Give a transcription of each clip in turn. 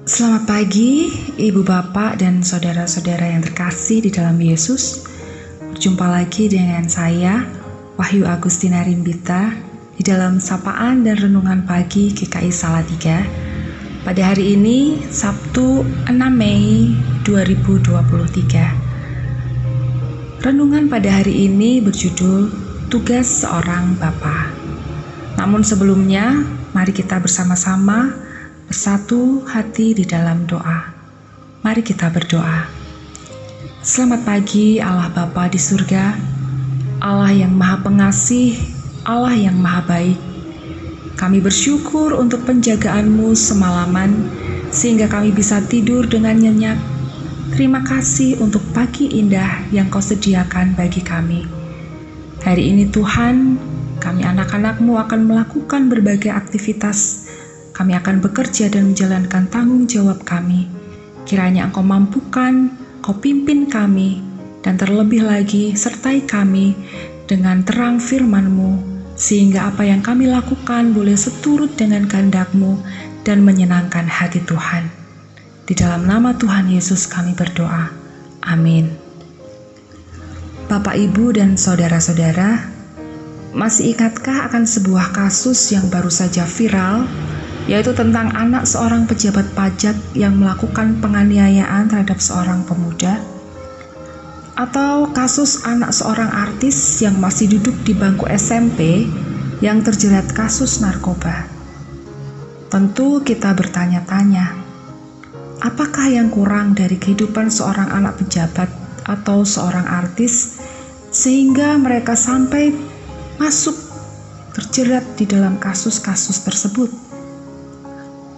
Selamat pagi, Ibu Bapak dan saudara-saudara yang terkasih di dalam Yesus. Berjumpa lagi dengan saya, Wahyu Agustina Rimbita, di dalam Sapaan dan Renungan Pagi GKI Salatiga. Pada hari ini, Sabtu 6 Mei 2023. Renungan pada hari ini berjudul Tugas Seorang Bapa. Namun sebelumnya, mari kita bersama-sama bersatu hati di dalam doa. Mari kita berdoa. Selamat pagi Allah Bapa di surga, Allah yang Maha Pengasih, Allah yang Maha Baik. Kami bersyukur untuk penjagaan-Mu semalaman, sehingga kami bisa tidur dengan nyenyak. Terima kasih untuk pagi indah yang Kau sediakan bagi kami. Hari ini Tuhan, kami anak-anak-Mu akan melakukan berbagai aktivitas. Kami akan bekerja dan menjalankan tanggung jawab kami. Kiranya Engkau mampukan, Kau pimpin kami, dan terlebih lagi sertai kami dengan terang firman-Mu, sehingga apa yang kami lakukan boleh seturut dengan kehendak-Mu dan menyenangkan hati Tuhan. Di dalam nama Tuhan Yesus kami berdoa. Amin. Bapak, Ibu, dan saudara-saudara, masih ingatkah akan sebuah kasus yang baru saja viral, yaitu tentang anak seorang pejabat pajak yang melakukan penganiayaan terhadap seorang pemuda? Atau kasus anak seorang artis yang masih duduk di bangku SMP yang terjerat kasus narkoba? Tentu kita bertanya-tanya, apakah yang kurang dari kehidupan seorang anak pejabat atau seorang artis sehingga mereka sampai masuk terjerat di dalam kasus-kasus tersebut?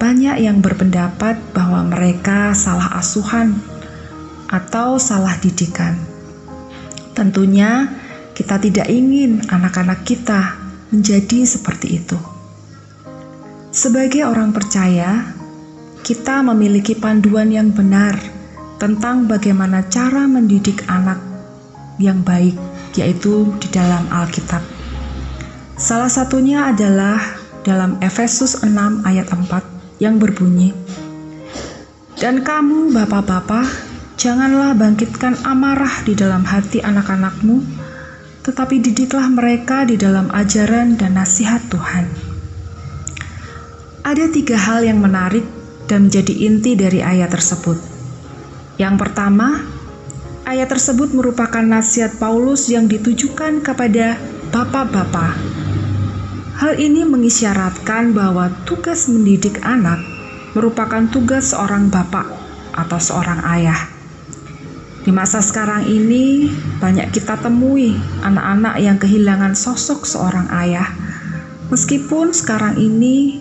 Banyak yang berpendapat bahwa mereka salah asuhan atau salah didikan. Tentunya kita tidak ingin anak-anak kita menjadi seperti itu. Sebagai orang percaya, kita memiliki panduan yang benar tentang bagaimana cara mendidik anak yang baik, yaitu di dalam Alkitab. Salah satunya adalah dalam Efesus 6 ayat 4 yang berbunyi, "Dan kamu bapak-bapak, janganlah bangkitkan amarah di dalam hati anak-anakmu, tetapi didiklah mereka di dalam ajaran dan nasihat Tuhan." Ada 3 hal yang menarik dan menjadi inti dari ayat tersebut. Yang pertama, ayat tersebut merupakan nasihat Paulus yang ditujukan kepada bapak-bapak. Hal ini mengisyaratkan bahwa tugas mendidik anak merupakan tugas seorang bapak atau seorang ayah. Di masa sekarang ini, banyak kita temui anak-anak yang kehilangan sosok seorang ayah. Meskipun sekarang ini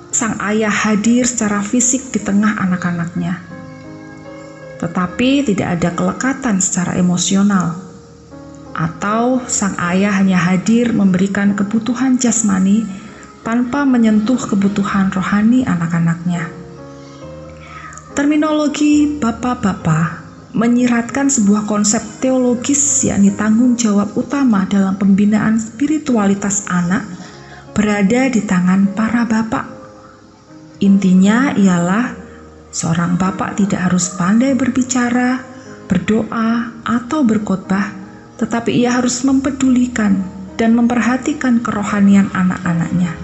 sang ayah hadir secara fisik di tengah anak-anaknya, tetapi tidak ada kelekatan secara emosional. Atau sang ayah hanya hadir memberikan kebutuhan jasmani tanpa menyentuh kebutuhan rohani anak-anaknya. Terminologi bapak-bapak menyiratkan sebuah konsep teologis, yakni tanggung jawab utama dalam pembinaan spiritualitas anak berada di tangan para bapak. Intinya ialah seorang bapak tidak harus pandai berbicara, berdoa, atau berkhotbah, tetapi ia harus mempedulikan dan memperhatikan kerohanian anak-anaknya.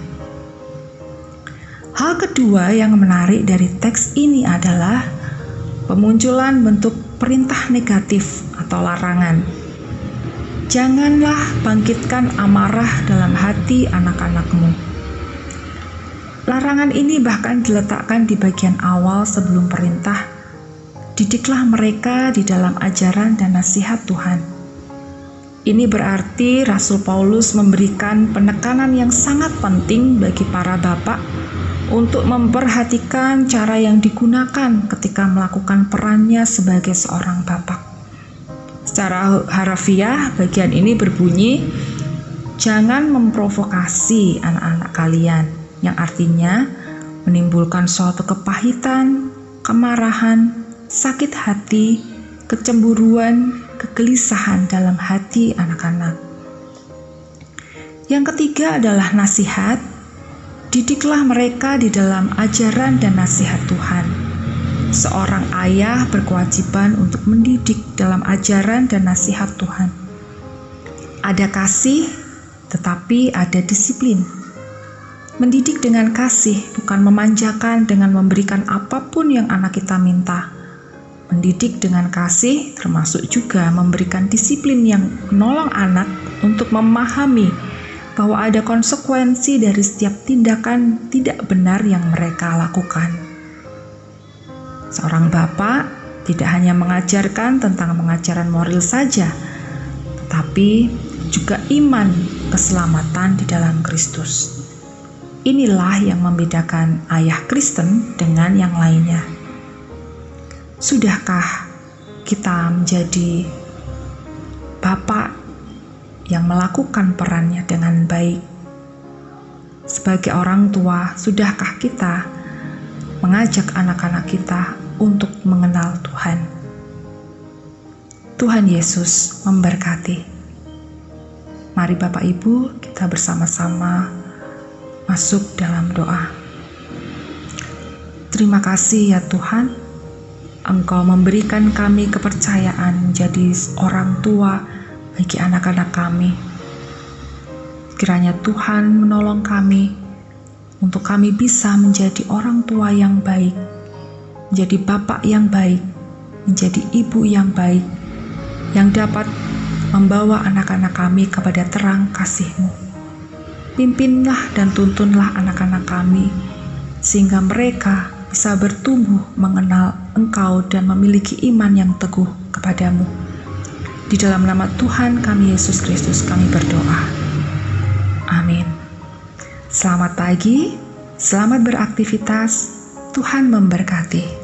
Hal kedua yang menarik dari teks ini adalah pemunculan bentuk perintah negatif atau larangan. Janganlah bangkitkan amarah dalam hati anak-anakmu. Larangan ini bahkan diletakkan di bagian awal sebelum perintah. Didiklah mereka di dalam ajaran dan nasihat Tuhan. Ini berarti Rasul Paulus memberikan penekanan yang sangat penting bagi para bapak untuk memperhatikan cara yang digunakan ketika melakukan perannya sebagai seorang bapak. Secara harafiah, bagian ini berbunyi, "Jangan memprovokasi anak-anak kalian," yang artinya menimbulkan suatu kepahitan, kemarahan, sakit hati, kecemburuan, kegelisahan dalam hati anak-anak. Yang ketiga adalah nasihat. Didiklah mereka di dalam ajaran dan nasihat Tuhan. Seorang ayah berkewajiban untuk mendidik dalam ajaran dan nasihat Tuhan. Ada kasih, tetapi ada disiplin. Mendidik dengan kasih bukan memanjakan dengan memberikan apapun yang anak kita minta. Mendidik dengan kasih termasuk juga memberikan disiplin yang menolong anak untuk memahami bahwa ada konsekuensi dari setiap tindakan tidak benar yang mereka lakukan. Seorang bapak tidak hanya mengajarkan tentang pengajaran moral saja, tetapi juga iman keselamatan di dalam Kristus. Inilah yang membedakan ayah Kristen dengan yang lainnya. Sudahkah kita menjadi bapak yang melakukan perannya dengan baik? Sebagai orang tua, sudahkah kita mengajak anak-anak kita untuk mengenal Tuhan? Tuhan Yesus memberkati. Mari Bapak Ibu, kita bersama-sama masuk dalam doa. Terima kasih ya Tuhan, Engkau memberikan kami kepercayaan menjadi orang tua bagi anak-anak kami. Kiranya Tuhan menolong kami untuk kami bisa menjadi orang tua yang baik, menjadi bapak yang baik, menjadi ibu yang baik, yang dapat membawa anak-anak kami kepada terang kasih-Mu. Pimpinlah dan tuntunlah anak-anak kami, sehingga mereka bisa bertumbuh mengenal Engkau dan memiliki iman yang teguh kepadamu. Di dalam nama Tuhan kami Yesus Kristus kami berdoa. Amin. Selamat pagi, selamat beraktivitas, Tuhan memberkati.